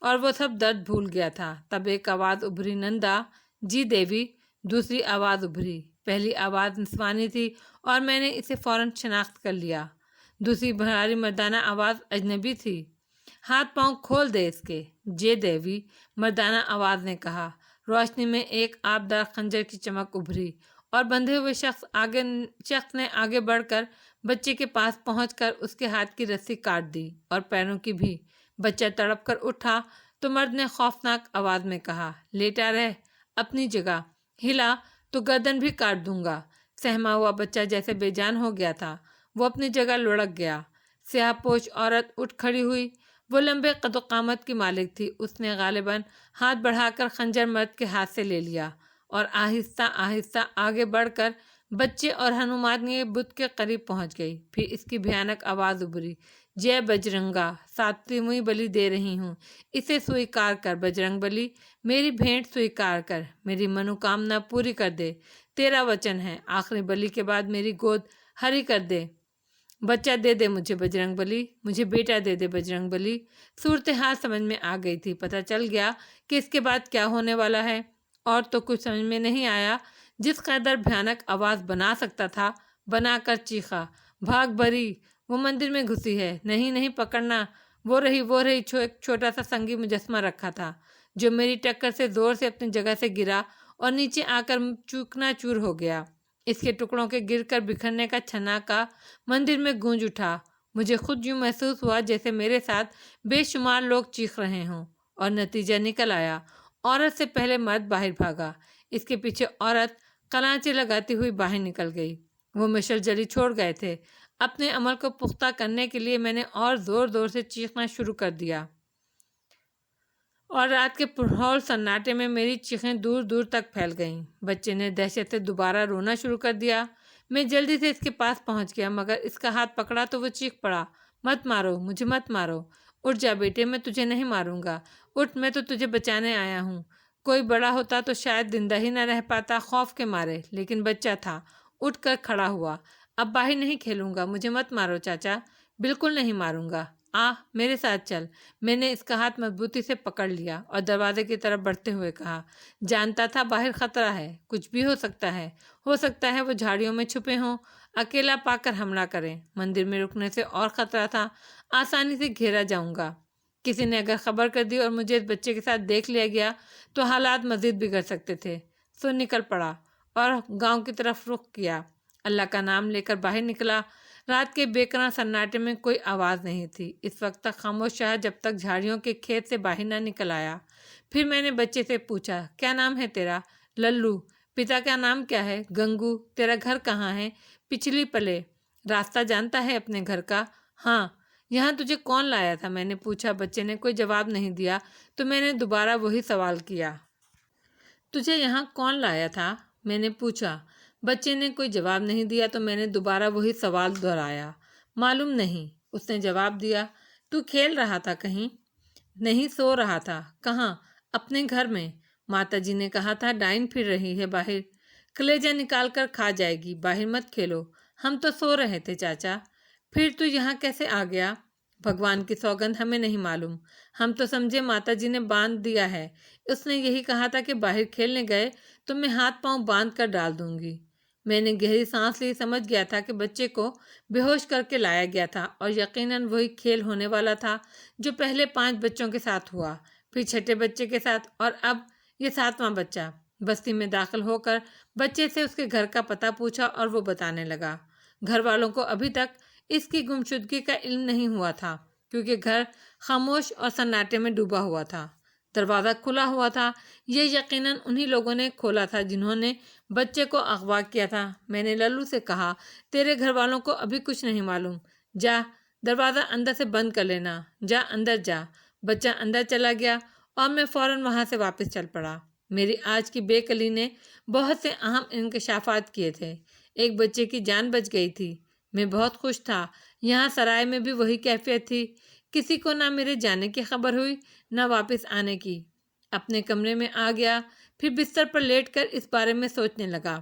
اور وہ سب درد بھول گیا تھا۔ تب ایک آواز ابھری، نندا جی دیوی۔ دوسری آواز ابھری، پہلی آواز نسوانی تھی اور میں نے اسے فوراً شناخت کر لیا۔ دوسری بھاری مردانہ آواز اجنبی تھی۔ ہاتھ پاؤں کھول دے اس کے، جے دیوی، مردانہ آواز نے کہا۔ روشنی میں ایک آبدار خنجر کی چمک ابھری اور بندھے ہوئے شخص نے آگے بڑھ کر بچے کے پاس پہنچ کر اس کے ہاتھ کی رسی کاٹ دی اور پیروں کی بھی۔ بچہ تڑپ کر اٹھا تو مرد نے خوفناک آواز میں کہا، لیٹا رہ اپنی جگہ، ہلا تو گردن بھی کاٹ دوں گا۔ سہما ہوا بچہ جیسے بے جان ہو گیا تھا، وہ اپنی جگہ لڑک گیا۔ سیاہ پوش عورت اٹھ کھڑی ہوئی۔ وہ لمبے قد و قامت کی مالک تھی۔ اس نے غالباً ہاتھ بڑھا کر خنجر مرد کے ہاتھ سے لے لیا اور آہستہ آہستہ آگے بڑھ کر بچے اور ہنومانی بت کے قریب پہنچ گئی۔ پھر اس کی بھیانک آواز ابھری، جے بجرنگا، ساتویں بلی دے رہی ہوں، اسے سویکار کر بجرنگ بلی، میری بھینٹ سویکار کر، میری منوکامنا پوری کر دے، تیرا وچن ہے، آخری بلی کے بعد میری گود ہری کر دے، بچہ دے دے مجھے بجرنگ بلی، مجھے بیٹا دے دے بجرنگ بلی۔ صورتحال سمجھ میں آ گئی تھی، پتہ چل گیا کہ اس کے بعد کیا ہونے والا ہے، اور تو کچھ سمجھ میں نہیں آیا۔ جس قدر بھیانک آواز بنا سکتا تھا بنا کر چیخا، بھاگ بری، وہ مندر میں گھسی ہے، نہیں نہیں پکڑنا، وہ رہی ایک چھوٹا سا سنگی مجسمہ رکھا تھا جو میری ٹکر سے زور سے اپنی جگہ سے گرا اور نیچے آ کر چکنا چور ہو گیا۔ اس کے ٹکڑوں کے گر کر بکھرنے کا چھناکا مندر میں گونج اٹھا۔ مجھے خود یوں محسوس ہوا جیسے میرے ساتھ بے شمار لوگ چیخ رہے ہوں، اور نتیجہ نکل آیا، عورت سے پہلے مرد باہر بھاگا، اس کے پیچھے عورت کلانچے لگاتی ہوئی باہر نکل گئی۔ وہ مشل جلی چھوڑ گئے تھے۔ اپنے عمل کو پختہ کرنے کے لیے میں نے اور زور زور سے چیخنا شروع کر دیا، اور رات کے پرہول سناٹے میں میری چیخیں دور دور تک پھیل گئیں۔ بچے نے دہشت سے دوبارہ رونا شروع کر دیا۔ میں جلدی سے اس کے پاس پہنچ گیا، مگر اس کا ہاتھ پکڑا تو وہ چیخ پڑا، مت مارو مجھے، مت مارو، اٹھ جا بیٹے، میں تجھے نہیں ماروں گا، اٹھ، میں تو تجھے بچانے آیا ہوں۔ کوئی بڑا ہوتا تو شاید زندہ ہی نہ رہ پاتا خوف کے مارے، لیکن بچہ تھا، اٹھ کر کھڑا ہوا۔ اب باہر نہیں کھیلوں گا، مجھے مت مارو چاچا، بالکل نہیں ماروں گا، میرے ساتھ چل۔ میں نے اس کا ہاتھ مضبوطی سے پکڑ لیا اور دروازے کی طرف بڑھتے ہوئے کہا، جانتا تھا باہر خطرہ ہے، کچھ بھی ہو سکتا ہے وہ جھاڑیوں میں چھپے ہوں، اکیلا پا کر حملہ کریں، مندر میں رکنے سے اور خطرہ تھا، آسانی سے گھیرا جاؤں گا، کسی نے اگر خبر کر دی اور مجھے اس بچے کے ساتھ دیکھ لیا گیا تو حالات مزید بگڑ سکتے تھے۔ سو نکل پڑا اور گاؤں کی طرف رخ کیا۔ اللہ کا نام لے کر باہر نکلا۔ رات کے بے قرار سناٹے میں کوئی آواز نہیں تھی۔ اس وقت تک خاموش رہا جب تک جھاڑیوں کے کھیت سے باہر نہ نکل آیا۔ پھر میں نے بچے سے پوچھا، کیا نام ہے تیرا؟ للو۔ پتا کا نام کیا ہے؟ گنگو۔ تیرا گھر کہاں ہے؟ پچھلی پلے۔ راستہ جانتا ہے اپنے گھر کا؟ ہاں۔ یہاں تجھے کون لایا تھا؟ میں نے پوچھا۔ بچے نے کوئی جواب نہیں دیا تو میں نے دوبارہ وہی سوال کیا، تجھے یہاں کون لایا تھا؟ میں نے پوچھا۔ بچے نے کوئی جواب نہیں دیا تو میں نے دوبارہ وہی سوال دہرایا، معلوم نہیں، اس نے جواب دیا۔ تو کھیل رہا تھا کہیں؟ نہیں، سو رہا تھا۔ کہاں؟ اپنے گھر میں۔ ماتا جی نے کہا تھا ڈائن پھر رہی ہے باہر، کلیجہ نکال کر کھا جائے گی، باہر مت کھیلو۔ ہم تو سو رہے تھے چاچا۔ پھر تو یہاں کیسے آ گیا؟ بھگوان کی سوگند ہمیں نہیں معلوم، ہم تو سمجھے ماتا جی نے باندھ دیا ہے، اس نے یہی کہا تھا کہ باہر کھیلنے گئے تو میں ہاتھ پاؤں باندھ کر ڈال دوں گی۔ میں نے گہری سانس لی، سمجھ گیا تھا کہ بچے کو بے ہوش کر کے لایا گیا تھا اور یقیناً وہی کھیل ہونے والا تھا جو پہلے 5 بچوں کے ساتھ ہوا، پھر 6 بچے کے ساتھ، اور اب یہ 7واں بچہ۔ بستی میں داخل ہو کر بچے سے اس کے گھر کا پتہ پوچھا اور وہ بتانے لگا۔ گھر والوں کو ابھی تک اس کی گمشدگی کا علم نہیں ہوا تھا کیونکہ گھر خاموش اور سناٹے میں ڈوبا ہوا تھا۔ دروازہ کھلا ہوا تھا، یہ یقیناً انہی لوگوں نے کھولا تھا جنہوں نے بچے کو اغوا کیا تھا۔ میں نے للو سے کہا، تیرے گھر والوں کو ابھی کچھ نہیں معلوم، جا دروازہ اندر سے بند کر لینا، جا اندر جا۔ بچہ اندر چلا گیا اور میں فوراً وہاں سے واپس چل پڑا۔ میری آج کی بے قلی نے بہت سے اہم انکشافات کیے تھے۔ ایک بچے کی جان بچ گئی تھی، میں بہت خوش تھا۔ یہاں سرائے میں بھی وہی کیفیت تھی، کسی کو نہ میرے جانے کی خبر ہوئی نہ واپس آنے کی۔ اپنے کمرے میں آ گیا، پھر بستر پر لیٹ کر اس بارے میں سوچنے لگا۔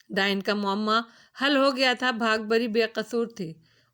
ڈائن کا معمہ حل ہو گیا تھا، بھاگ بری بے قصور تھی،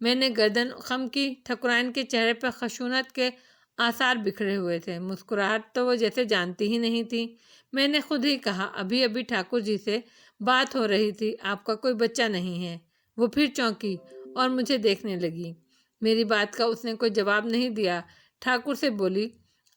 میں نے گردن خم کی۔ ٹھکرائن کے چہرے پر خشونت کے آثار بکھرے ہوئے تھے۔ مسکراہٹ تو وہ جیسے جانتی ہی نہیں تھی۔ میں نے خود ہی کہا، ابھی ابھی ٹھاکر جی سے بات ہو رہی تھی، آپ کا کوئی بچہ نہیں ہے۔ وہ پھر چونکی اور مجھے دیکھنے لگی۔ میری بات کا اس نے کوئی جواب نہیں دیا۔ ٹھاکر سے بولی،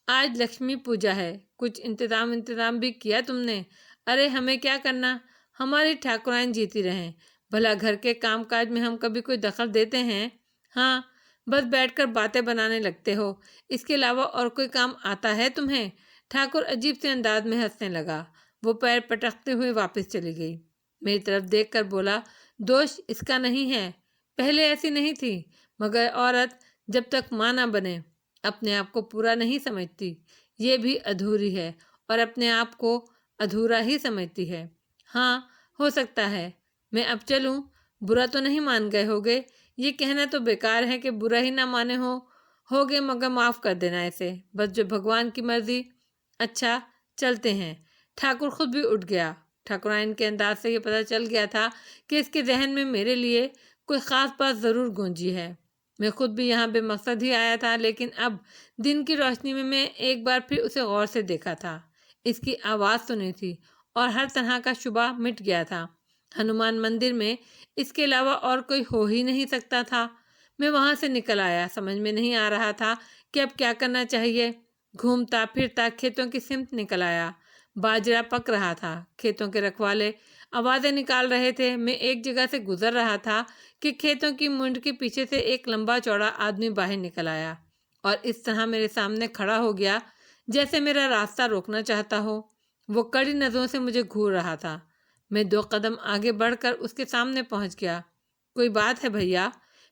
آج لکشمی پوجا ہے، کچھ انتظام بھی کیا تم نے؟ ارے ہمیں کیا کرنا، ہماری ٹھاکرائن جیتی رہیں۔ بھلا گھر کے کام کاج میں ہم کبھی کوئی دخل دیتے ہیں؟ ہاں، بس بیٹھ کر باتیں بنانے لگتے ہو، اس کے علاوہ اور کوئی کام آتا ہے تمہیں؟ ٹھاکر عجیب سے انداز میں ہنسنے لگا۔ وہ پیر پٹکتے ہوئے واپس چلی گئی۔ میری طرف دیکھ کر بولا، دوش اس کا نہیں ہے، پہلے ایسی نہیں تھی، مگر عورت جب تک ماں نہ بنے اپنے آپ کو پورا نہیں سمجھتی، یہ بھی ادھوری ہے اور اپنے آپ کو ادھورا ہی سمجھتی ہے۔ ہاں، ہو سکتا ہے میں اب چلوں، برا تو نہیں مان گئے ہوگے؟ یہ کہنا تو بیکار ہے کہ برا ہی نہ مانے ہوگے، مگر معاف کر دینا اسے، بس جو بھگوان کی مرضی۔ اچھا، چلتے ہیں۔ ٹھاکر خود بھی اٹھ گیا۔ ٹھاکرائن کے انداز سے یہ پتہ چل گیا تھا کہ اس کے ذہن میں میرے لیے کوئی خاص بات ضرور گونجی ہے۔ میں خود بھی یہاں بے مقصد ہی آیا تھا، لیکن اب دن کی روشنی میں ایک بار پھر اسے غور سے دیکھا تھا، اس کی آواز سنی تھی اور ہر طرح کا شبہ مٹ گیا تھا۔ ہنومان مندر میں اس کے علاوہ اور کوئی ہو ہی نہیں سکتا تھا۔ میں وہاں سے نکل آیا، سمجھ میں نہیں آ رہا تھا کہ اب کیا کرنا چاہیے۔ گھومتا پھرتا کھیتوں کی سمت نکل آیا۔ باجرہ پک رہا تھا، کھیتوں کے رکھوالے آوازیں نکال رہے تھے۔ میں ایک جگہ سے گزر رہا تھا کہ کھیتوں کی منڈ کے پیچھے سے ایک لمبا چوڑا آدمی باہر نکل آیا اور اس طرح میرے سامنے کھڑا ہو گیا جیسے میرا راستہ روکنا چاہتا ہو۔ وہ کڑی نظروں سے مجھے گھور رہا تھا۔ میں 2 قدم آگے بڑھ کر اس کے سامنے پہنچ گیا۔ کوئی بات ہے بھیا؟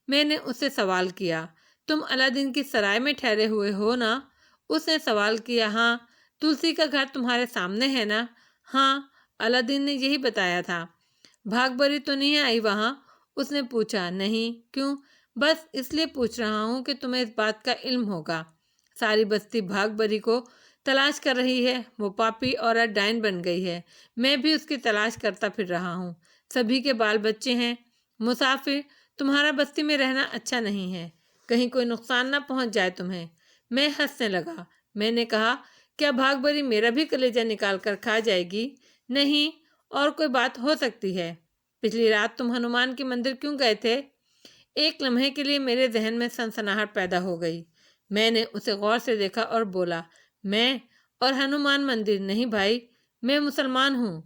میں نے اس سے سوال کیا۔ تم علادین کی سرائے میں ٹھہرے ہوئے ہو نا؟ اس نے سوال کیا۔ ہاں۔ تلسی کا گھر تمہارے سامنے ہے نا؟ ہاں، علادین نے یہی بتایا تھا۔ بھاگ بری تو نہیں آئی وہاں؟ اس نے پوچھا۔ نہیں، کیوں؟ بس اس لیے پوچھ رہا ہوں کہ تمہیں اس بات کا علم ہوگا۔ ساری بستی بھاگ بری کو تلاش کر رہی ہے، وہ پاپی عورت ڈائن بن گئی ہے، میں بھی اس کی تلاش کرتا پھر رہا ہوں، سبھی کے بال بچے ہیں۔ مسافر، تمہارا بستی میں رہنا اچھا نہیں ہے، کہیں کوئی نقصان نہ پہنچ جائے تمہیں۔ میں ہنسنے لگا۔ میں نے کہا، کیا بھاگ بری میرا بھی کلیجہ نکال کر کھا جائے گی؟ نہیں، اور کوئی بات ہو سکتی ہے۔ پچھلی رات تم ہنومان کے مندر کیوں گئے تھے؟ ایک لمحے کے لیے میرے ذہن میں سنسناہٹ پیدا ہو گئی۔ میں نے اسے غور سے دیکھا اور بولا، میں اور ہنومان مندر نہیں بھائی، میں مسلمان ہوں۔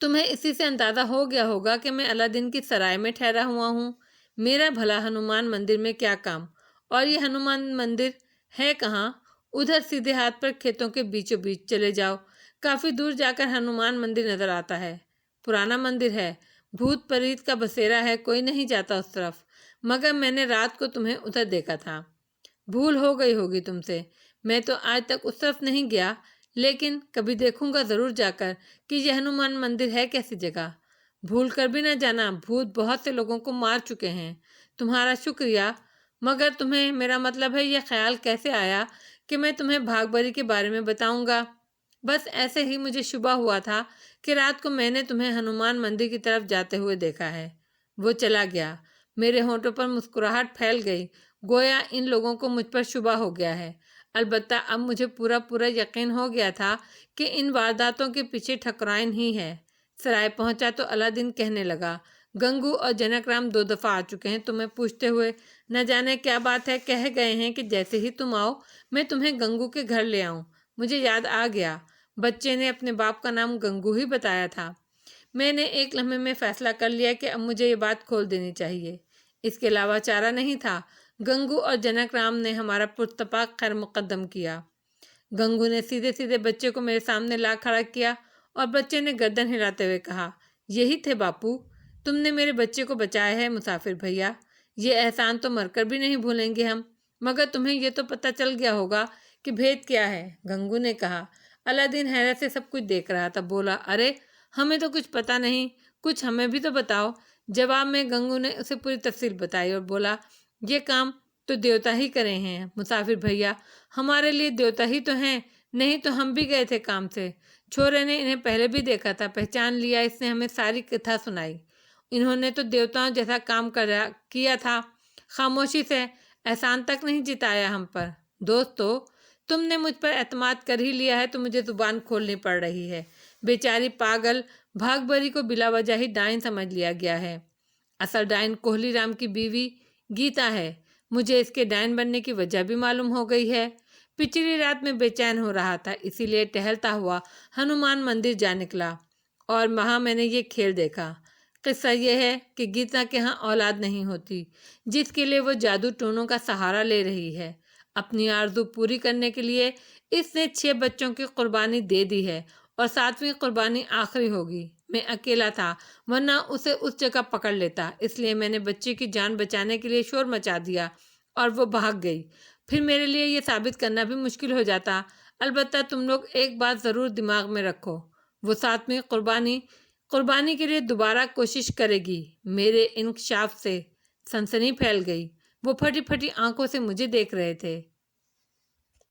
تمہیں اسی سے اندازہ ہو گیا ہوگا کہ میں علادین کی سرائے میں ٹھہرا ہوا ہوں۔ میرا بھلا ہنومان مندر میں کیا کام؟ اور یہ ہنومان مندر ہے کہاں؟ ادھر سیدھے ہاتھ پر کھیتوں کے بیچوں بیچ چلے جاؤ، کافی دور جا کر ہنومان مندر نظر آتا ہے۔ پرانا مندر ہے، بھوت پریت کا بسیرا ہے، کوئی نہیں جاتا اس طرف، مگر میں نے رات کو تمہیں ادھر دیکھا تھا۔ بھول ہو گئی ہوگی تم سے، میں تو آج تک اس طرف نہیں گیا، لیکن کبھی دیکھوں گا ضرور جا کر کہ یہ ہنومان مندر ہے کیسی جگہ۔ بھول کر بھی نہ جانا، بھوت بہت سے لوگوں کو مار چکے ہیں۔ تمہارا شکریہ، مگر تمہیں میرا مطلب ہے یہ خیال کیسے آیا کہ میں تمہیں بھاگ بری کے بارے میں بتاؤں گا؟ بس ایسے ہی مجھے شبہ ہوا تھا کہ رات کو میں نے تمہیں ہنومان مندر کی طرف جاتے ہوئے دیکھا ہے۔ وہ چلا گیا۔ میرے ہونٹوں پر مسکراہٹ پھیل گئی، گویا ان لوگوں کو مجھ پر شبہ ہو گیا ہے۔ البتہ اب مجھے پورا یقین ہو گیا تھا کہ ان وارداتوں کے پیچھے ٹھکرائن ہی ہے۔ سرائے پہنچا تو علادین کہنے لگا، گنگو اور جنک رام 2 دفعہ آ چکے ہیں تمہیں پوچھتے ہوئے، نہ جانے کیا بات ہے، کہہ گئے ہیں کہ جیسے ہی تم آؤ میں تمہیں گنگو کے گھر لے آؤں۔ مجھے یاد آ گیا، بچے نے اپنے باپ کا نام گنگو ہی بتایا تھا۔ میں نے ایک لمحے میں فیصلہ کر لیا کہ اب مجھے یہ بات کھول دینی چاہیے، اس کے علاوہ چارہ نہیں تھا۔ گنگو اور جنک رام نے ہمارا پرتپاک خیر مقدم کیا۔ گنگو نے سیدھے سیدھے بچے کو میرے سامنے لا کھڑا کیا اور بچے نے گردن ہلاتے ہوئے کہا، یہی تھے باپو، تم نے میرے بچے کو بچایا ہے مسافر بھیا، یہ احسان تو مر کر بھی نہیں بھولیں گے ہم، مگر تمہیں یہ تو پتہ چل گیا ہوگا کہ بھید کیا ہے، گنگو نے کہا۔ علادین حیرت سے سب کچھ دیکھ رہا تھا، بولا، ارے ہمیں تو کچھ پتہ نہیں، کچھ ہمیں بھی تو بتاؤ۔ جواب میں گنگو نے اسے پوری تفصیل بتائی اور بولا، یہ کام تو دیوتا ہی کرے ہیں مسافر بھیا، ہمارے لیے دیوتا ہی تو ہیں، نہیں تو ہم بھی گئے تھے کام سے۔ چھورے نے انہیں پہلے بھی دیکھا تھا، پہچان لیا، اس نے ہمیں ساری کتھا سنائی۔ انہوں نے تو دیوتاؤں جیسا کام کیا تھا، خاموشی سے احسان تک نہیں جتایا ہم پر۔ دوستو، تم نے مجھ پر اعتماد کر ہی لیا ہے تو مجھے زبان کھولنی پڑ رہی ہے۔ بیچاری پاگل بھاگ بری کو بلا وجہ ہی ڈائن سمجھ لیا گیا ہے۔ اصل ڈائن کوہلی رام کی بیوی گیتا ہے۔ مجھے اس کے ڈائن بننے کی وجہ بھی معلوم ہو گئی ہے۔ پچھلی رات میں بے چین ہو رہا تھا، اسی لیے ٹہلتا ہوا ہنومان مندر جا نکلا اور وہاں میں نے یہ کھیل دیکھا۔ قصہ یہ ہے کہ گیتا کے ہاں اولاد نہیں ہوتی، جس کے لیے وہ جادو ٹونوں کا سہارا لے رہی ہے۔ اپنی آرزو پوری کرنے کے لیے اس نے 6 بچوں کی قربانی دے دی ہے اور 7ویں قربانی آخری ہوگی۔ میں اکیلا تھا، ورنہ اسے اس جگہ پکڑ لیتا، اس لیے میں نے بچی کی جان بچانے کے لیے شور مچا دیا اور وہ بھاگ گئی۔ پھر میرے لیے یہ ثابت کرنا بھی مشکل ہو جاتا۔ البتہ تم لوگ ایک بات ضرور دماغ میں رکھو، وہ 7ویں قربانی کے لیے دوبارہ کوشش کرے گی۔ میرے انکشاف سے سنسنی پھیل گئی۔ وہ پھٹی پھٹی آنکھوں سے مجھے دیکھ رہے تھے۔